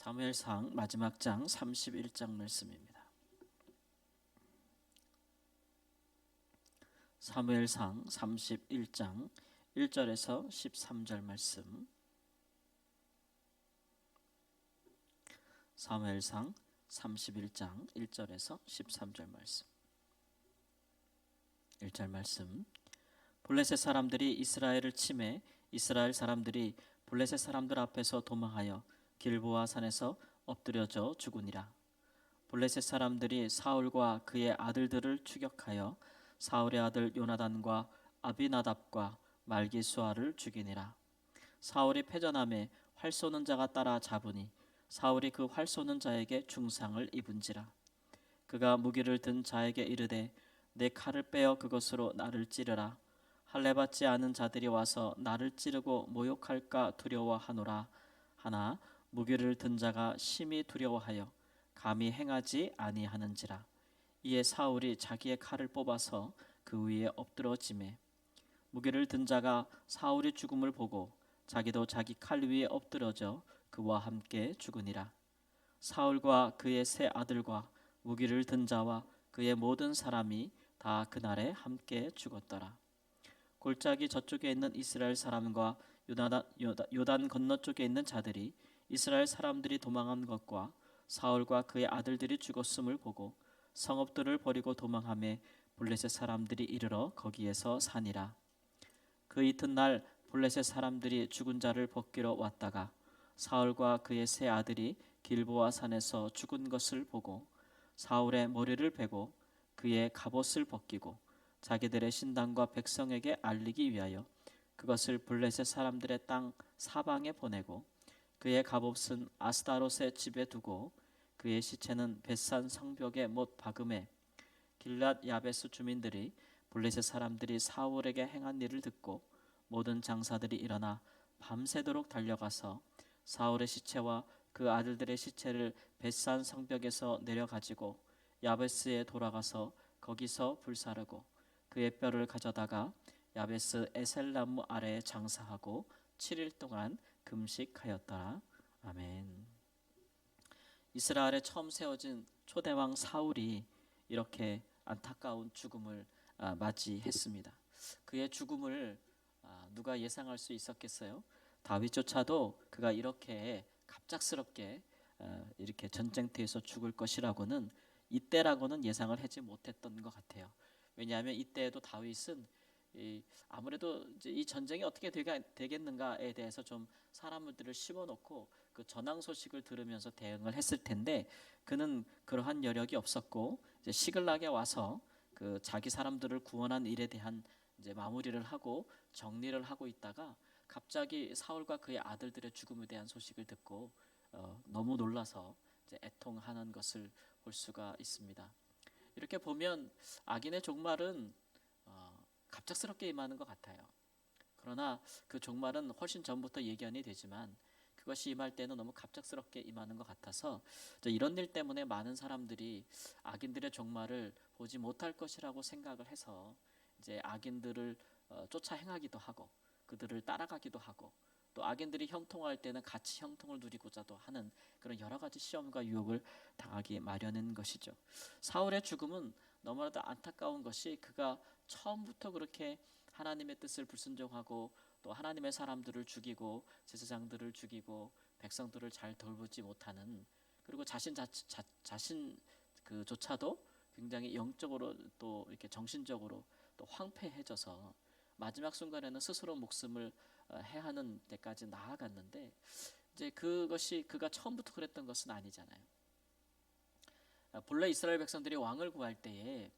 사무엘상 마지막 장 31장 말씀입니다. 사무엘상 31장 1절에서 13절 말씀. 사무엘상 31장 1절에서 13절 말씀. 1절 말씀. 블레셋 사람들이 이스라엘을 치매 이스라엘 사람들이 블레셋 사람들 앞에서 도망하여 길보아 산에서 엎드려져 죽으니라. 블레셋 사람들이 사울과 그의 아들들을 추격하여 사울의 아들 요나단과 아비나답과 말기수아를 죽이니라. 사울이 패전함에 활 쏘는 자가 따라 잡으니 사울이 그 활 쏘는 자에게 중상을 입은지라. 그가 무기를 든 자에게 이르되 내 칼을 빼어 그것으로 나를 찌르라. 할례 받지 않은 자들이 와서 나를 찌르고 모욕할까 두려워하노라 하나 무기를 든 자가 심히 두려워하여 감히 행하지 아니하는지라. 이에 사울이 자기의 칼을 뽑아서 그 위에 엎드러지매 무기를 든 자가 사울의 죽음을 보고 자기도 자기 칼 위에 엎드러져 그와 함께 죽으니라. 사울과 그의 세 아들과 무기를 든 자와 그의 모든 사람이 다 그날에 함께 죽었더라. 골짜기 저쪽에 있는 이스라엘 사람과 요단 건너쪽에 있는 자들이 이스라엘 사람들이 도망한 것과 사울과 그의 아들들이 죽었음을 보고 성읍들을 버리고 도망하며 블레셋 사람들이 이르러 거기에서 사니라. 그 이튿날 블레셋 사람들이 죽은 자를 벗기러 왔다가 사울과 그의 세 아들이 길보아 산에서 죽은 것을 보고 사울의 머리를 베고 그의 갑옷을 벗기고 자기들의 신당과 백성에게 알리기 위하여 그것을 블레셋 사람들의 땅 사방에 보내고 그의 갑옷은 아스타롯의 집에 두고 그의 시체는 벳산 성벽에 못 박음에 길랏 야베스 주민들이 블레셋 사람들이 사울에게 행한 일을 듣고 모든 장사들이 일어나 밤새도록 달려가서 사울의 시체와 그 아들들의 시체를 벳산 성벽에서 내려가지고 야베스에 돌아가서 거기서 불사르고 그의 뼈를 가져다가 야베스 에셀나무 아래에 장사하고 7일 동안 금식하였더라. 아멘. 이스라엘에 처음 세워진 초대왕 사울이 이렇게 안타까운 죽음을 맞이했습니다. 그의 죽음을 누가 예상할 수 있었겠어요? 다윗조차도 그가 이렇게 갑작스럽게 이렇게 전쟁터에서 죽을 것이라고는 이때라고는 예상을 하지 못했던 것 같아요. 왜냐하면 이때에도 다윗은 아무래도 이제 이 전쟁이 어떻게 되겠는가에 대해서 좀 사람들을 심어놓고 그 전황 소식을 들으면서 대응을 했을 텐데 그는 그러한 여력이 없었고 이제 시글락에 와서 그 자기 사람들을 구원한 일에 대한 이제 마무리를 하고 정리를 하고 있다가 갑자기 사울과 그의 아들들의 죽음에 대한 소식을 듣고 너무 놀라서 이제 애통하는 것을 볼 수가 있습니다. 이렇게 보면 악인의 종말은 갑작스럽게 임하는 것 같아요. 그러나 그 종말은 훨씬 전부터 예견이 되지만 그것이 임할 때는 너무 갑작스럽게 임하는 것 같아서 이런 일 때문에 많은 사람들이 악인들의 종말을 보지 못할 것이라고 생각을 해서 이제 악인들을 쫓아 행하기도 하고 그들을 따라가기도 하고 또 악인들이 형통할 때는 같이 형통을 누리고자도 하는 그런 여러 가지 시험과 유혹을 당하기 마련인 것이죠. 사울의 죽음은 너무나도 안타까운 것이 그가 처음부터 그렇게 하나님의 뜻을 불순종하고 또 하나님의 사람들을 죽이고 제사장들을 죽이고 백성들을 잘 돌보지 못하는 그리고 자신 그조차도 굉장히 영적으로 또 이렇게 정신적으로 또 황폐해져서 마지막 순간에는 스스로 목숨을 해하는 데까지 나아갔는데 이제 그것이 그가 처음부터 그랬던 것은 아니잖아요. 본래 이스라엘 백성들이 왕을 구할 때에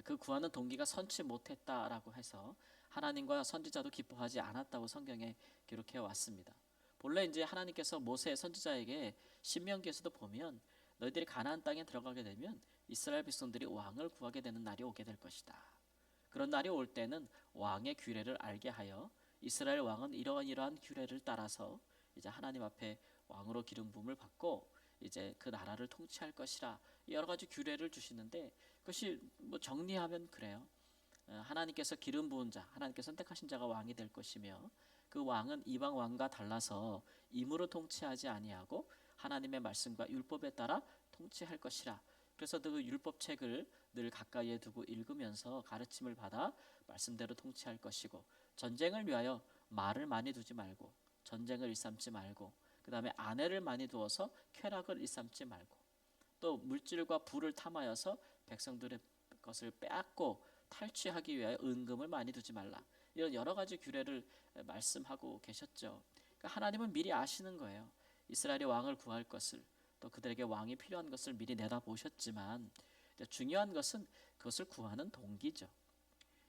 그 구하는 동기가 선치 못했다라고 해서 하나님과 선지자도 기뻐하지 않았다고 성경에 기록해 왔습니다. 본래 이제 하나님께서 모세 선지자에게 신명기에서도 보면 너희들이 가나안 땅에 들어가게 되면 이스라엘 백성들이 왕을 구하게 되는 날이 오게 될 것이다. 그런 날이 올 때는 왕의 규례를 알게 하여 이스라엘 왕은 이러한 규례를 따라서 이제 하나님 앞에 왕으로 기름 부음을 받고 이제 그 나라를 통치할 것이라 여러 가지 규례를 주시는데 그것이 뭐 정리하면 그래요. 하나님께서 기름 부은 자, 하나님께서 선택하신 자가 왕이 될 것이며 그 왕은 이방 왕과 달라서 임으로 통치하지 아니하고 하나님의 말씀과 율법에 따라 통치할 것이라. 그래서 그 율법책을 늘 가까이에 두고 읽으면서 가르침을 받아 말씀대로 통치할 것이고, 전쟁을 위하여 말을 많이 두지 말고 전쟁을 일삼지 말고, 그 다음에 아내를 많이 두어서 쾌락을 일삼지 말고, 또 물질과 부를 탐하여서 백성들의 것을 빼앗고 탈취하기 위하여 은금을 많이 두지 말라. 이런 여러 가지 규례를 말씀하고 계셨죠. 그러니까 하나님은 미리 아시는 거예요. 이스라엘의 왕을 구할 것을, 또 그들에게 왕이 필요한 것을 미리 내다보셨지만, 중요한 것은 그것을 구하는 동기죠.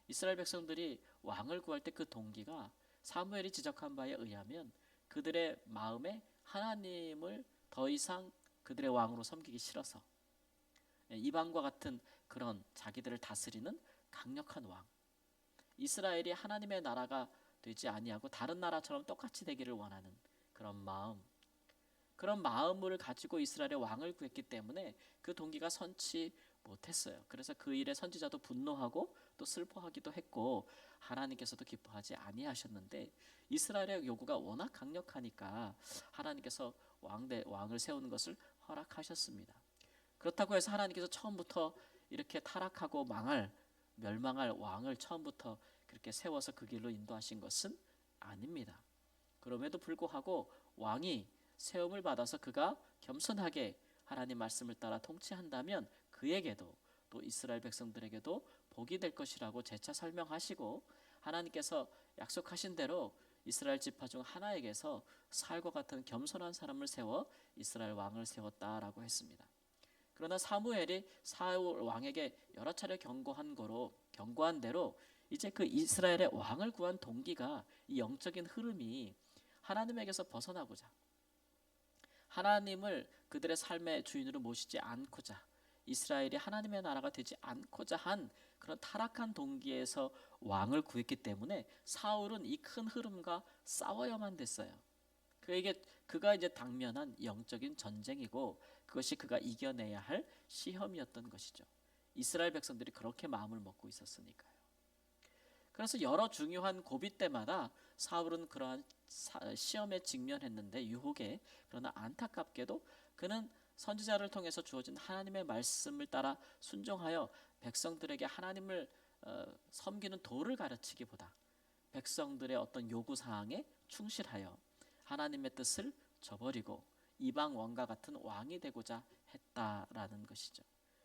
이스라엘 백성들이 왕을 구할 때 그 동기가 사무엘이 지적한 바에 의하면 그들의 마음에 하나님을 더 이상 그들의 왕으로 섬기기 싫어서, 이방과 같은 그런 자기들을 다스리는 강력한 왕, 이스라엘이 하나님의 나라가 되지 아니하고 다른 나라처럼 똑같이 되기를 원하는 그런 마음, 그런 마음을 가지고 이스라엘의 왕을 구했기 때문에 그 동기가 선치 못했어요. 그래서 그 일에 선지자도 분노하고 또 슬퍼하기도 했고, 하나님께서도 기뻐하지 아니하셨는데, 이스라엘의 요구가 워낙 강력하니까 하나님께서 왕을 세우는 것을 허락하셨습니다. 그렇다고 해서 하나님께서 처음부터 이렇게 타락하고 멸망할 왕을 처음부터 그렇게 세워서 그 길로 인도하신 것은 아닙니다. 그럼에도 불구하고 왕이 세움을 받아서 그가 겸손하게 하나님 말씀을 따라 통치한다면 그에게도, 또 이스라엘 백성들에게도 복이 될 것이라고 재차 설명하시고, 하나님께서 약속하신 대로 이스라엘 지파 중 하나에게서 사울과 같은 겸손한 사람을 세워 이스라엘 왕을 세웠다라고 했습니다. 그러나 사무엘이 사울 왕에게 여러 차례 경고한 대로 이제 그 이스라엘의 왕을 구한 동기가, 이 영적인 흐름이 하나님에게서 벗어나고자, 하나님을 그들의 삶의 주인으로 모시지 않고자, 이스라엘이 하나님의 나라가 되지 않고자 한 그런 타락한 동기에서 왕을 구했기 때문에 사울은 이 큰 흐름과 싸워야만 됐어요. 그가 이제 당면한 영적인 전쟁이고, 그것이 그가 이겨내야 할 시험이었던 것이죠. 이스라엘 백성들이 그렇게 마음을 먹고 있었으니까요. 그래서 여러 중요한 고비 때마다 사울은 그러한 시험에 직면했는데, 유혹에, 그러나 안타깝게도 그는 선지자를 통해서 주어진 하나님의 말씀을 따라 순종하여 백성들에게 하나님을 섬기는 도를 가르치기보다 백성들의 어떤 요구 사항에 충실하여 하나님의 뜻을 저버리고 이방 왕과 같은 왕이 되고자 했다라는 것이죠.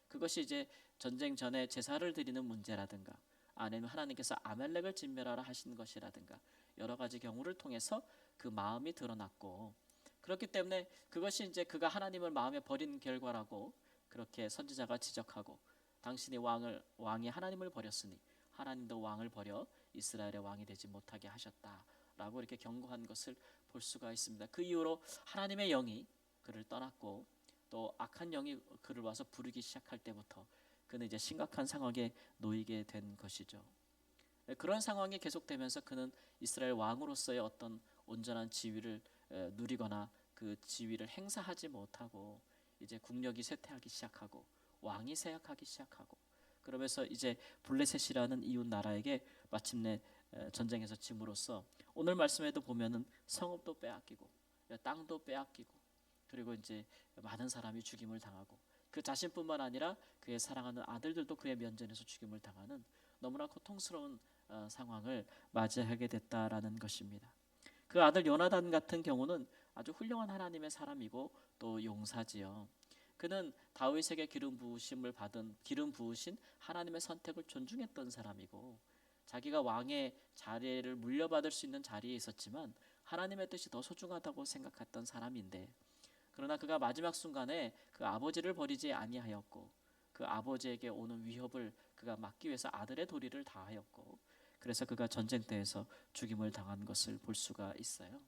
그것이 이제 전쟁 전에 제사를 드리는 문제라든가, 아니면 하나님께서 아멜렉을 진멸하라 하신 것이라든가, 여러 가지 경우를 통해서 그 마음이 드러났고, 그렇기 때문에 그것이 이제 그가 하나님을 마음에 버린 결과라고 그렇게 선지자가 지적하고, 당신이 왕이 하나님을 버렸으니 하나님도 왕을 버려 이스라엘의 왕이 되지 못하게 하셨다라고 이렇게 경고한 것을 볼 수가 있습니다. 그 이후로 하나님의 영이 그를 떠났고, 또 악한 영이 그를 와서 부르기 시작할 때부터 그는 이제 심각한 상황에 놓이게 된 것이죠. 그런 상황이 계속되면서 그는 이스라엘 왕으로서의 어떤 온전한 지위를 누리거나 그 지위를 행사하지 못하고, 이제 국력이 쇠퇴하기 시작하고 왕이 쇠약하기 시작하고, 그러면서 이제 블레셋이라는 이웃 나라에게 마침내 전쟁에서 짐으로써, 오늘 말씀에도 보면은 성읍도 빼앗기고 땅도 빼앗기고, 그리고 이제 많은 사람이 죽임을 당하고, 그 자신뿐만 아니라 그의 사랑하는 아들들도 그의 면전에서 죽임을 당하는 너무나 고통스러운 상황을 맞이하게 됐다라는 것입니다. 그 아들 요나단 같은 경우는 아주 훌륭한 하나님의 사람이고 또 용사지요. 그는 다윗에게 기름 부으신 하나님의 선택을 존중했던 사람이고, 자기가 왕의 자리를 물려받을 수 있는 자리에 있었지만 하나님의 뜻이 더 소중하다고 생각했던 사람인데, 그러나 그가 마지막 순간에 그 아버지를 버리지 아니하였고, 그 아버지에게 오는 위협을 그가 막기 위해서 아들의 도리를 다하였고, 그래서 그가 전쟁터에서 죽임을 당한 것을 볼 수가 있어요.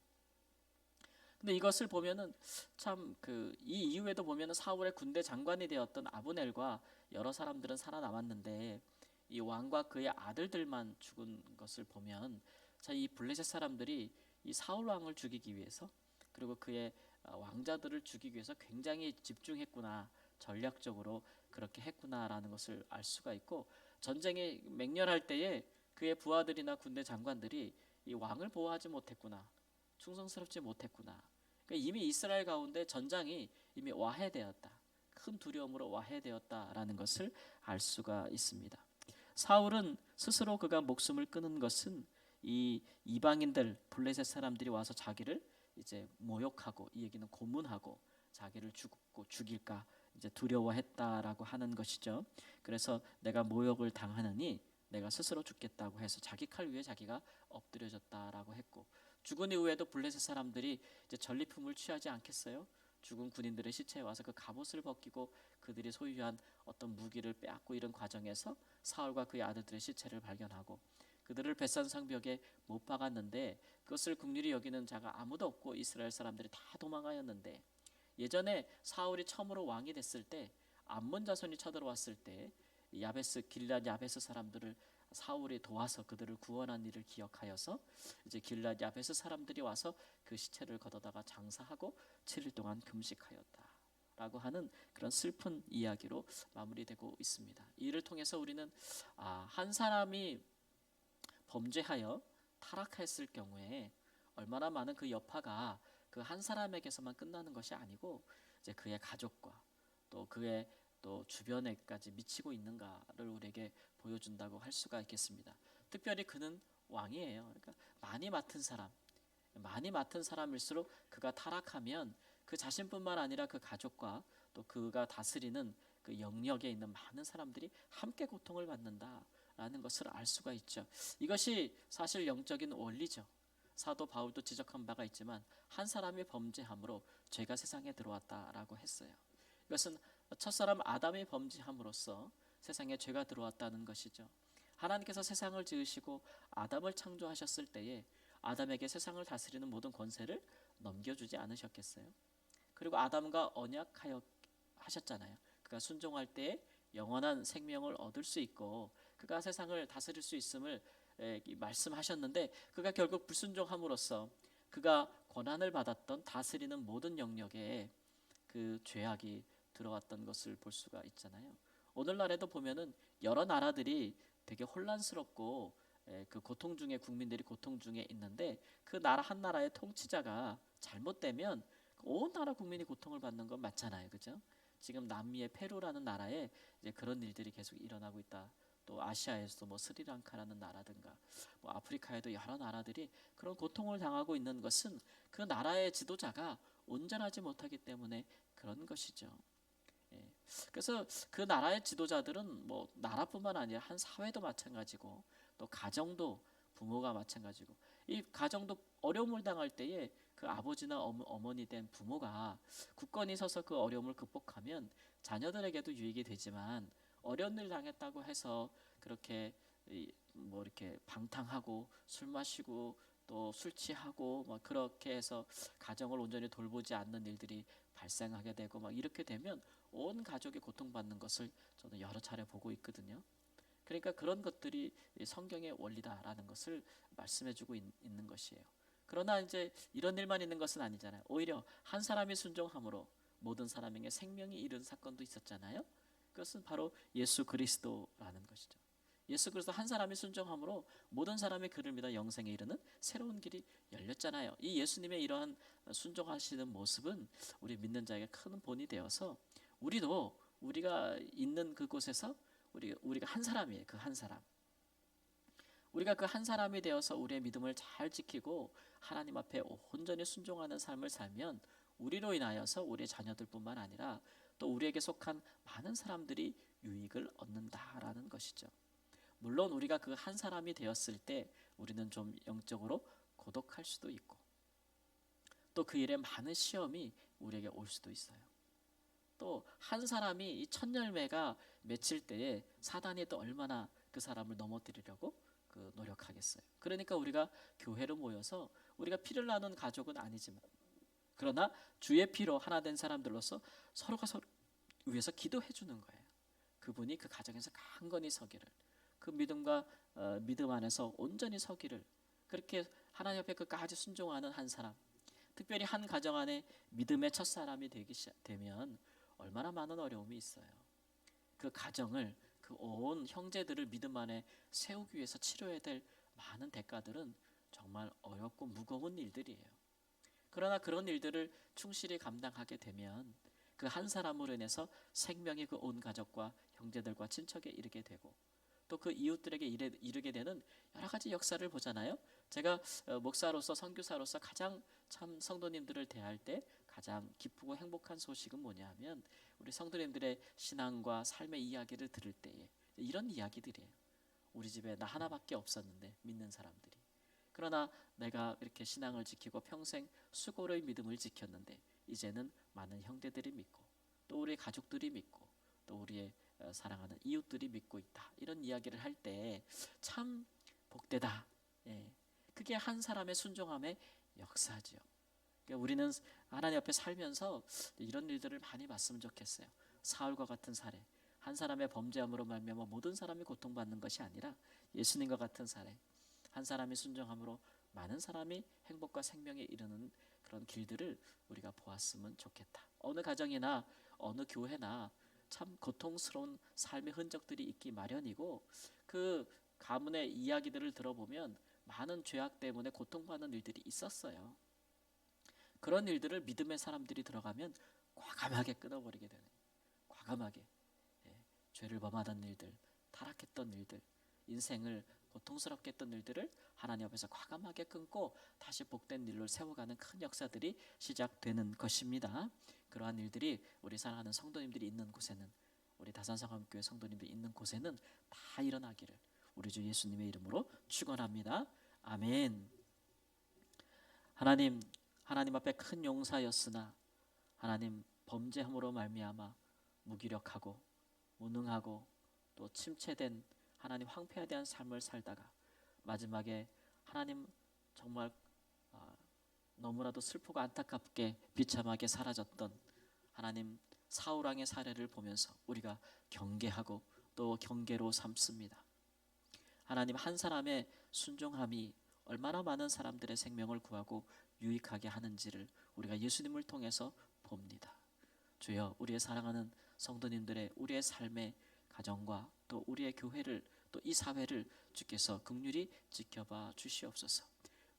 근데 이것을 보면은 참 이 이후에도 보면은 사울의 군대 장관이 되었던 아브넬과 여러 사람들은 살아남았는데, 이 왕과 그의 아들들만 죽은 것을 보면, 자, 이 블레셋 사람들이 이 사울 왕을 죽이기 위해서, 그리고 그의 왕자들을 죽이기 위해서 굉장히 집중했구나, 전략적으로 그렇게 했구나라는 것을 알 수가 있고, 전쟁이 맹렬할 때에 그의 부하들이나 군대 장관들이 이 왕을 보호하지 못했구나, 충성스럽지 못했구나, 그러니까 이미 이스라엘 가운데 전장이 이미 와해되었다. 큰 두려움으로 와해되었다라는 것을 알 수가 있습니다. 사울은 스스로 그가 목숨을 끊은 것은 이 이방인들 블레셋 사람들이 와서 자기를 이제 모욕하고, 이 얘기는 고문하고 자기를 죽일까 이제 두려워했다라고 하는 것이죠. 그래서 내가 모욕을 당하느니 내가 스스로 죽겠다고 해서 자기 칼 위에 자기가 엎드려졌다라고 했고, 죽은 이후에도 블레셋 사람들이 이제 전리품을 취하지 않겠어요? 죽은 군인들의 시체에 와서 그 갑옷을 벗기고 그들이 소유한 어떤 무기를 빼앗고, 이런 과정에서 사울과 그의 아들들의 시체를 발견하고 그들을 벳산 성벽에 못 박았는데, 그것을 긍휼히 여기는 자가 아무도 없고 이스라엘 사람들이 다 도망하였는데, 예전에 사울이 처음으로 왕이 됐을 때 암몬 자손이 쳐들어왔을 때 야베스 길앗 야베스 사람들을 사울이 도와서 그들을 구원한 일을 기억하여서 이제 길앗 야베스 사람들이 와서 그 시체를 걷어다가 장사하고 7일 동안 금식하였다라고 하는 그런 슬픈 이야기로 마무리되고 있습니다. 이를 통해서 우리는 한 사람이 범죄하여 타락했을 경우에 얼마나 많은 그 여파가 그 한 사람에게서만 끝나는 것이 아니고 이제 그의 가족과 또 그의 또 주변에까지 미치고 있는가를 우리에게 보여준다고 할 수가 있겠습니다. 특별히 그는 왕이에요. 그러니까 많이 맡은 사람일수록 그가 타락하면 그 자신뿐만 아니라 그 가족과 또 그가 다스리는 그 영역에 있는 많은 사람들이 함께 고통을 받는다라는 것을 알 수가 있죠. 이것이 사실 영적인 원리죠. 사도 바울도 지적한 바가 있지만 한 사람이 범죄함으로 죄가 세상에 들어왔다라고 했어요. 이것은 첫사람 아담이 범죄함으로써 세상에 죄가 들어왔다는 것이죠. 하나님께서 세상을 지으시고 아담을 창조하셨을 때에 아담에게 세상을 다스리는 모든 권세를 넘겨주지 않으셨겠어요? 그리고 아담과 언약하여 하셨잖아요. 그가 순종할 때에 영원한 생명을 얻을 수 있고 그가 세상을 다스릴 수 있음을 말씀하셨는데, 그가 결국 불순종함으로써 그가 권한을 받았던 다스리는 모든 영역에 그 죄악이 들어왔던 것을 볼 수가 있잖아요. 오늘날에도 보면은 여러 나라들이 되게 혼란스럽고 그 고통 중에, 국민들이 고통 중에 있는데, 그 나라 한 나라의 통치자가 잘못되면 온 나라 국민이 고통을 받는 건 맞잖아요, 그죠? 지금 남미의 페루라는 나라에 이제 그런 일들이 계속 일어나고 있다. 또 아시아에서도 뭐 스리랑카라는 나라든가 뭐 아프리카에도 여러 나라들이 그런 고통을 당하고 있는 것은 그 나라의 지도자가 온전하지 못하기 때문에 그런 것이죠. 그래서 그 나라의 지도자들은 뭐 나라뿐만 아니라 한 사회도 마찬가지고 또 가정도, 부모가 마찬가지고, 이 가정도 어려움을 당할 때에 그 아버지나 어머니 된 부모가 굳건히 서서 그 어려움을 극복하면 자녀들에게도 유익이 되지만, 어려운 일 당했다고 해서 그렇게 뭐 이렇게 방탕하고 술 마시고 또 술 취하고 막 그렇게 해서 가정을 온전히 돌보지 않는 일들이 발생하게 되고 막 이렇게 되면 온 가족이 고통받는 것을 저는 여러 차례 보고 있거든요. 그러니까 그런 것들이 성경의 원리다라는 것을 말씀해주고 있는 것이에요. 그러나 이제 이런 일만 있는 것은 아니잖아요. 오히려 한 사람이 순종함으로 모든 사람에게 생명이 이른 사건도 있었잖아요. 그것은 바로 예수 그리스도라는 것이죠. 예수 그리스도 한 사람이 순종함으로 모든 사람이 그를 믿어 영생에 이르는 새로운 길이 열렸잖아요. 이 예수님의 이러한 순종하시는 모습은 우리 믿는 자에게 큰 본이 되어서 우리도 우리가 있는 그곳에서 우리가 한 사람이에요. 그 한 사람. 우리가 그 한 사람이 되어서 우리의 믿음을 잘 지키고 하나님 앞에 온전히 순종하는 삶을 살면 우리로 인하여서 우리의 자녀들뿐만 아니라 또 우리에게 속한 많은 사람들이 유익을 얻는다라는 것이죠. 물론 우리가 그 한 사람이 되었을 때 우리는 좀 영적으로 고독할 수도 있고 또 그 일에 많은 시험이 우리에게 올 수도 있어요. 또 한 사람이 이 첫 열매가 맺힐 때에 사단이 또 얼마나 그 사람을 넘어뜨리려고 그 노력하겠어요. 그러니까 우리가 교회로 모여서 우리가 피를 나눈 가족은 아니지만, 그러나 주의 피로 하나 된 사람들로서 서로가 서로 위해서 기도해 주는 거예요. 그분이 그 가정에서 강건히 서기를, 그 믿음과 믿음 안에서 온전히 서기를, 그렇게 하나님 앞에 끝까지 순종하는 한 사람, 특별히 한 가정 안에 믿음의 첫 사람이 되면 얼마나 많은 어려움이 있어요. 그 가정을, 그 온 형제들을 믿음 안에 세우기 위해서 치러야 될 많은 대가들은 정말 어렵고 무거운 일들이에요. 그러나 그런 일들을 충실히 감당하게 되면 그 한 사람으로 인해서 생명이 그 온 가족과 형제들과 친척에 이르게 되고 또 그 이웃들에게 이르게 되는 여러 가지 역사를 보잖아요. 제가 목사로서 선교사로서 가장 참 성도님들을 대할 때 가장 기쁘고 행복한 소식은 뭐냐면 우리 성도님들의 신앙과 삶의 이야기를 들을 때에 이런 이야기들이에요. 우리 집에 나 하나밖에 없었는데 믿는 사람들이. 그러나 내가 이렇게 신앙을 지키고 평생 수고로의 믿음을 지켰는데 이제는 많은 형제들이 믿고 또 우리 가족들이 믿고 또 우리의 사랑하는 이웃들이 믿고 있다. 이런 이야기를 할 때 참 복되다. 예. 그게 한 사람의 순종함의 역사죠. 그러니까 우리는 하나님 앞에 살면서 이런 일들을 많이 봤으면 좋겠어요. 사울과 같은 사례. 한 사람의 범죄함으로 말미암아 모든 사람이 고통받는 것이 아니라 예수님과 같은 사례. 한 사람이 순종함으로 많은 사람이 행복과 생명에 이르는 그런 길들을 우리가 보았으면 좋겠다. 어느 가정이나 어느 교회나 참 고통스러운 삶의 흔적들이 있기 마련이고 그 가문의 이야기들을 들어보면 많은 죄악 때문에 고통받는 일들이 있었어요. 그런 일들을 믿음의 사람들이 들어가면 과감하게 끊어버리게 되는, 과감하게 죄를 범하던 일들, 타락했던 일들, 인생을 고통스럽게 했던 일들을 하나님 앞에서 과감하게 끊고 다시 복된 일로 세워가는 큰 역사들이 시작되는 것입니다. 그러한 일들이 우리 사랑하는 성도님들이 있는 곳에는, 우리 다산성함교회 성도님들이 있는 곳에는 다 일어나기를 우리 주 예수님의 이름으로 축원합니다. 아멘. 하나님 앞에 큰 용사였으나 하나님 범죄함으로 말미암아 무기력하고 무능하고 또 침체된 하나님 황폐화된 삶을 살다가 마지막에 하나님 정말 너무나도 슬프고 안타깝게 비참하게 사라졌던 하나님 사울 왕의 사례를 보면서 우리가 경계하고 또 경계로 삼습니다. 하나님 한 사람의 순종함이 얼마나 많은 사람들의 생명을 구하고 유익하게 하는지를 우리가 예수님을 통해서 봅니다. 주여, 우리의 사랑하는 성도님들의 우리의 삶의 가정과 또 우리의 교회를 또 이 사회를 주께서 긍휼히 지켜봐 주시옵소서.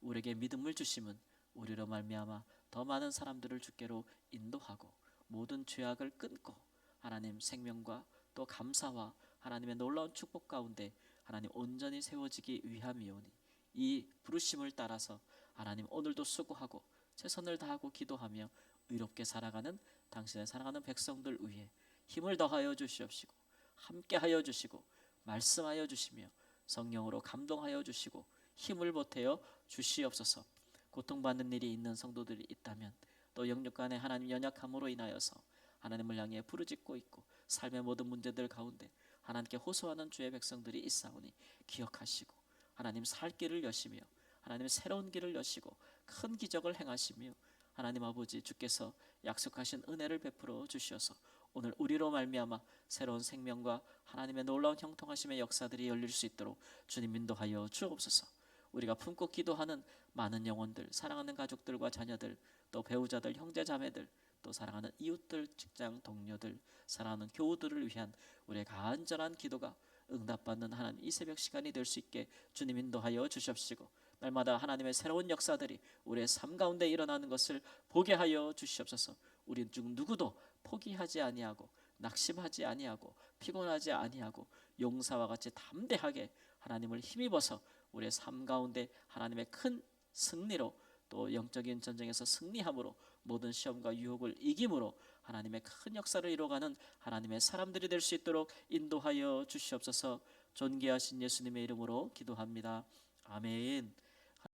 우리에게 믿음을 주심은 우리로 말미암아 더 많은 사람들을 주께로 인도하고 모든 죄악을 끊고 하나님 생명과 또 감사와 하나님의 놀라운 축복 가운데 하나님 온전히 세워지기 위함이오니 이 부르심을 따라서 하나님 오늘도 수고하고 최선을 다하고 기도하며 의롭게 살아가는 당신의 사랑하는 백성들 위해 힘을 더하여 주시옵시고 함께하여 주시고 말씀하여 주시며 성령으로 감동하여 주시고 힘을 보태어 주시옵소서. 고통받는 일이 있는 성도들이 있다면 또 영육 간의 하나님 연약함으로 인하여서 하나님을 향해 부르짖고 있고 삶의 모든 문제들 가운데 하나님께 호소하는 주의 백성들이 있사오니 기억하시고 하나님 살 길을 여시며 하나님 새로운 길을 여시고 큰 기적을 행하시며 하나님 아버지 주께서 약속하신 은혜를 베풀어 주시어서 오늘 우리로 말미암아 새로운 생명과 하나님의 놀라운 형통하심의 역사들이 열릴 수 있도록 주님 인도하여 주옵소서. 우리가 품고 기도하는 많은 영혼들, 사랑하는 가족들과 자녀들, 또 배우자들, 형제 자매들, 또 사랑하는 이웃들, 직장 동료들, 사랑하는 교우들을 위한 우리의 간절한 기도가 응답받는 하나님 이 새벽 시간이 될 수 있게 주님 인도하여 주시옵시고 날마다 하나님의 새로운 역사들이 우리의 삶 가운데 일어나는 것을 보게 하여 주시옵소서. 우리 중 누구도 포기하지 아니하고 낙심하지 아니하고 피곤하지 아니하고 용사와 같이 담대하게 하나님을 힘입어서 우리의 삶 가운데 하나님의 큰 승리로 또 영적인 전쟁에서 승리함으로 모든 시험과 유혹을 이김으로 하나님의 큰 역사를 이루어가는 하나님의 사람들이 될 수 있도록 인도하여 주시옵소서. 존귀하신 예수님의 이름으로 기도합니다. 아멘.